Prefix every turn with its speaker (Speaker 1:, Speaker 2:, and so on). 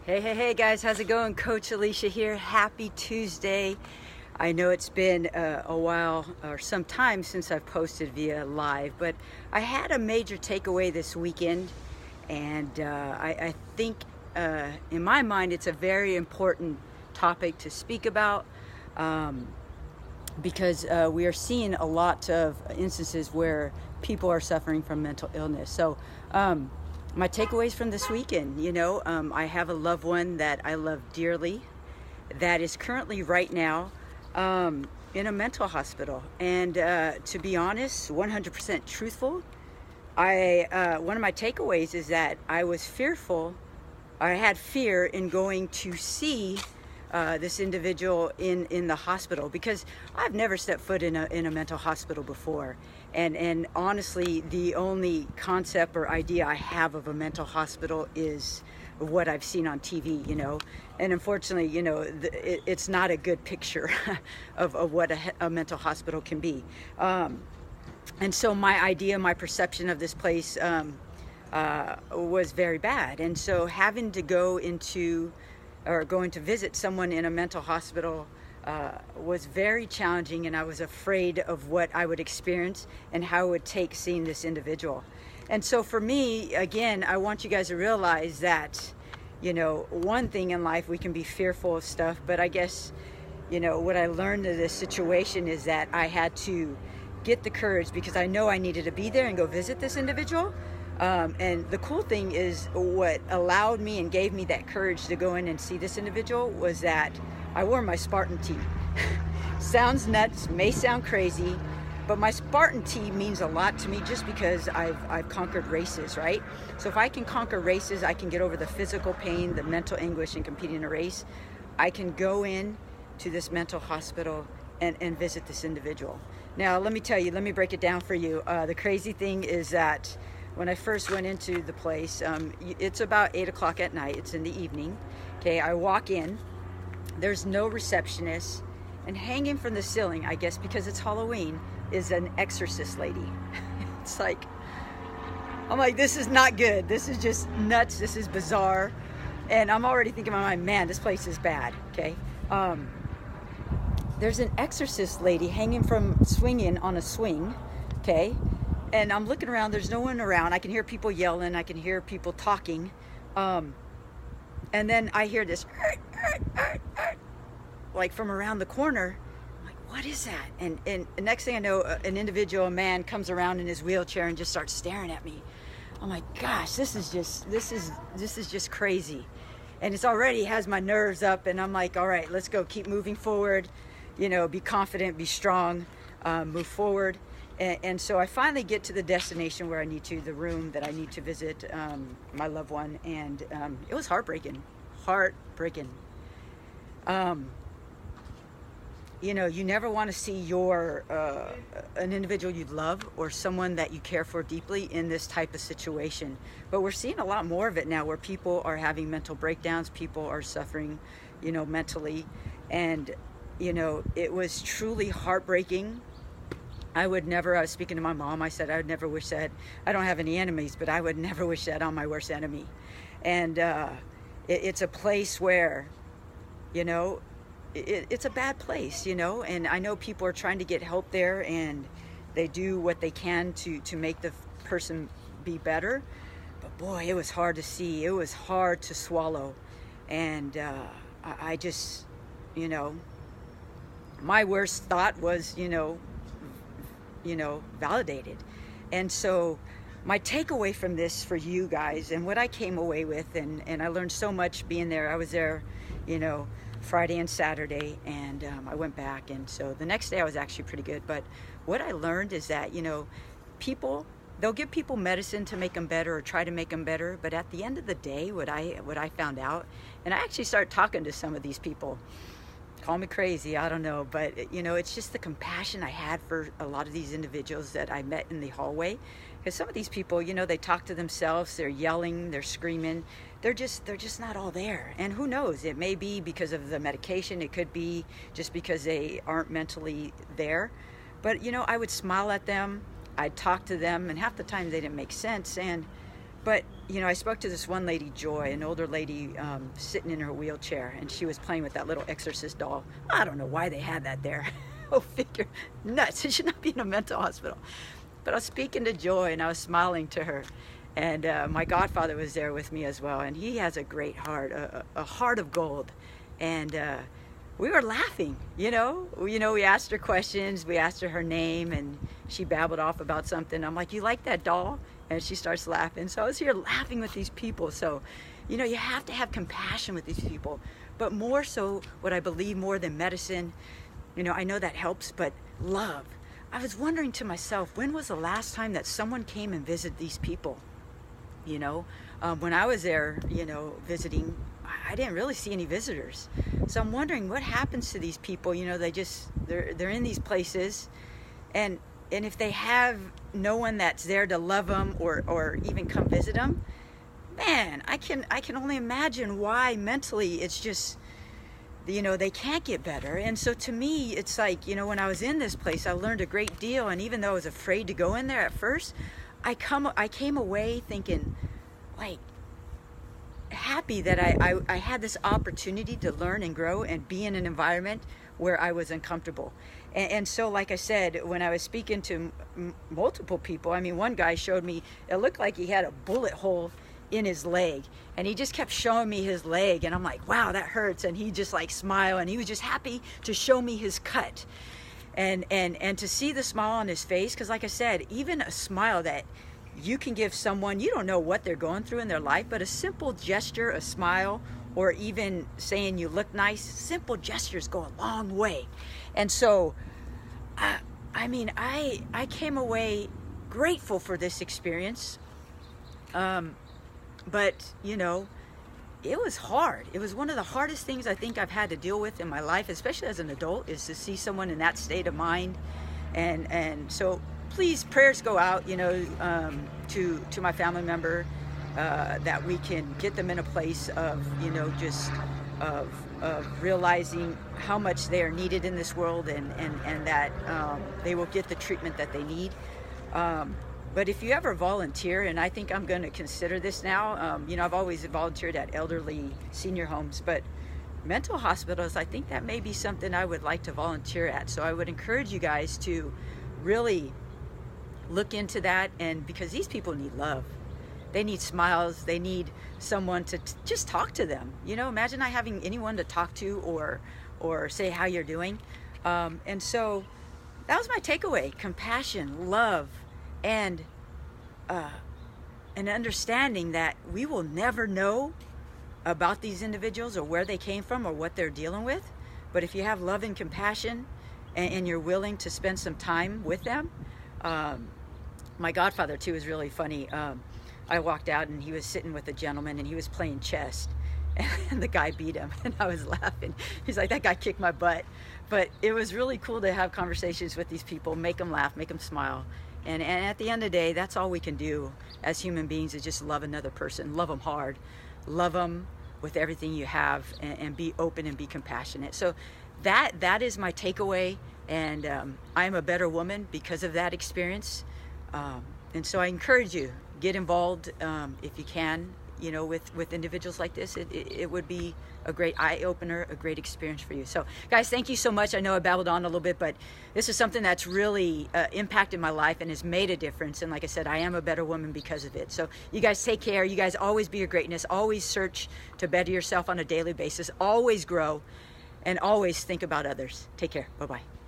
Speaker 1: Hey guys, how's it going? Coach Alicia here. Happy Tuesday. I know it's been a while or some time since I've posted via live, but I had a major takeaway this weekend, and I think in my mind it's a very important topic to speak about because we are seeing a lot of instances where people are suffering from mental illness. So my takeaways from this weekend, I have a loved one that I love dearly that is currently right now in a mental hospital. And to be honest, 100% truthful, one of my takeaways is that I was fearful, I had fear in going to see this individual in the hospital, because I've never stepped foot in a mental hospital before. And honestly, the only concept or idea I have of a mental hospital is what I've seen on TV, and unfortunately, it's not a good picture of what a mental hospital can be. And so my perception of this place was very bad. And so having to going to visit someone in a mental hospital was very challenging, and I was afraid of what I would experience and how it would take seeing this individual. And so for me, again, I want you guys to realize that, one thing in life, we can be fearful of stuff, but I guess, what I learned in this situation is that I had to get the courage, because I know I needed to be there and go visit this individual. And the cool thing is, what allowed me and gave me that courage to go in and see this individual was that I wore my Spartan tee. Sounds nuts, may sound crazy, but my Spartan tee means a lot to me just because I've conquered races, right? So if I can conquer races, I can get over the physical pain, the mental anguish in competing in a race. I can go in to this mental hospital and visit this individual. Now, let me break it down for you. The crazy thing is that when I first went into the place, it's about 8 o'clock at night. It's in the evening. Okay, I walk in. There's no receptionist. And hanging from the ceiling, I guess because it's Halloween, is an exorcist lady. It's like, I'm like, this is not good. This is just nuts. This is bizarre. And I'm already thinking in my mind, man, this place is bad. Okay. There's an exorcist lady swinging on a swing. Okay. And I'm looking around, there's no one around. I can hear people yelling, I can hear people talking. And then I hear this, like from around the corner. I'm like, what is that? And the next thing I know, an individual, a man, comes around in his wheelchair and just starts staring at me. I'm like, gosh, this is just crazy. And it's already has my nerves up, and I'm like, all right, let's go, keep moving forward, be confident, be strong, move forward. And so I finally get to the destination where I need to, the room that I need to visit my loved one. And it was heartbreaking. You never want to see an individual you love or someone that you care for deeply in this type of situation. But we're seeing a lot more of it now, where people are having mental breakdowns, people are suffering, mentally. And, it was truly heartbreaking. I was speaking to my mom, I said I would never wish that. I don't have any enemies, but I would never wish that on my worst enemy. And it's a place where, it's a bad place, and I know people are trying to get help there, and they do what they can to make the person be better. But boy, it was hard to see. It was hard to swallow. And I just, my worst thought was, validated. And so my takeaway from this for you guys, and what I came away with, and I learned so much being there. I was there, Friday and Saturday, and I went back, and so the next day I was actually pretty good. But what I learned is that, people, they'll give people medicine to make them better or try to make them better, but at the end of the day, what I found out, and I actually started talking to some of these people. Call me crazy, I don't know, but it's just the compassion I had for a lot of these individuals that I met in the hallway. Because some of these people, they talk to themselves, they're yelling, they're screaming, they're just not all there. And who knows, it may be because of the medication, it could be just because they aren't mentally there. But I would smile at them, I'd talk to them, and half the time they didn't make sense. And But, you know, I spoke to this one lady, Joy, an older lady sitting in her wheelchair, and she was playing with that little exorcist doll. I don't know why they had that there. Oh, figure, nuts. It should not be in a mental hospital. But I was speaking to Joy, and I was smiling to her. And my godfather was there with me as well, and he has a great heart, a heart of gold. And we were laughing, you know. We asked her questions, we asked her name, and she babbled off about something. I'm like, you like that doll? And she starts laughing. So I was here laughing with these people. So, you know, you have to have compassion with these people. But more so, what I believe more than medicine, you know, I know that helps, but love. I was wondering to myself, when was the last time that someone came and visited these people? You know, when I was there, you know, visiting, I didn't really see any visitors. So I'm wondering what happens to these people. You know, they're in these places, and if they have no one that's there to love them or even come visit them, man, I can only imagine why mentally it's just, you know, they can't get better. And so to me, it's like, you know, when I was in this place, I learned a great deal. And even though I was afraid to go in there at first, I came away thinking, like, happy that I had this opportunity to learn and grow and be in an environment where I was uncomfortable. And so, like I said, when I was speaking to multiple people, I mean, one guy showed me, it looked like he had a bullet hole in his leg, and he just kept showing me his leg, and I'm like, wow, that hurts. And he just like smiled, and he was just happy to show me his cut, and to see the smile on his face, because like I said, even a smile that you can give someone, you don't know what they're going through in their life, but a simple gesture, a smile, or even saying you look nice, simple gestures go a long way. And so I mean, I came away grateful for this experience, but you know, it was hard. It was one of the hardest things I think I've had to deal with in my life, especially as an adult, is to see someone in that state of mind. And so please, prayers go out, you know, to my family member, that we can get them in a place of, you know, just of realizing how much they are needed in this world, and that they will get the treatment that they need. But if you ever volunteer, and I think I'm going to consider this now, you know, I've always volunteered at elderly senior homes, but mental hospitals, I think that may be something I would like to volunteer at. So I would encourage you guys to really look into that, and because these people need love. They need smiles. They need someone to just talk to them. You know, imagine not having anyone to talk to or say how you're doing. And so that was my takeaway: compassion, love, and an understanding that we will never know about these individuals or where they came from or what they're dealing with. But if you have love and compassion, and you're willing to spend some time with them. My godfather too is really funny. I walked out, and he was sitting with a gentleman, and he was playing chess, and the guy beat him, and I was laughing. He's like, that guy kicked my butt. But it was really cool to have conversations with these people, make them laugh, make them smile. And at the end of the day, that's all we can do as human beings, is just love another person, love them hard, love them with everything you have, and be open and be compassionate. So that is my takeaway, and I'm a better woman because of that experience. And so I encourage you, get involved if you can, you know, with individuals like this. It would be a great eye-opener, a great experience for you. So guys, thank you so much. I know I babbled on a little bit, but this is something that's really impacted my life and has made a difference. And like I said, I am a better woman because of it. So you guys take care. You guys always be your greatness. Always search to better yourself on a daily basis. Always grow, and always think about others. Take care. Bye-bye.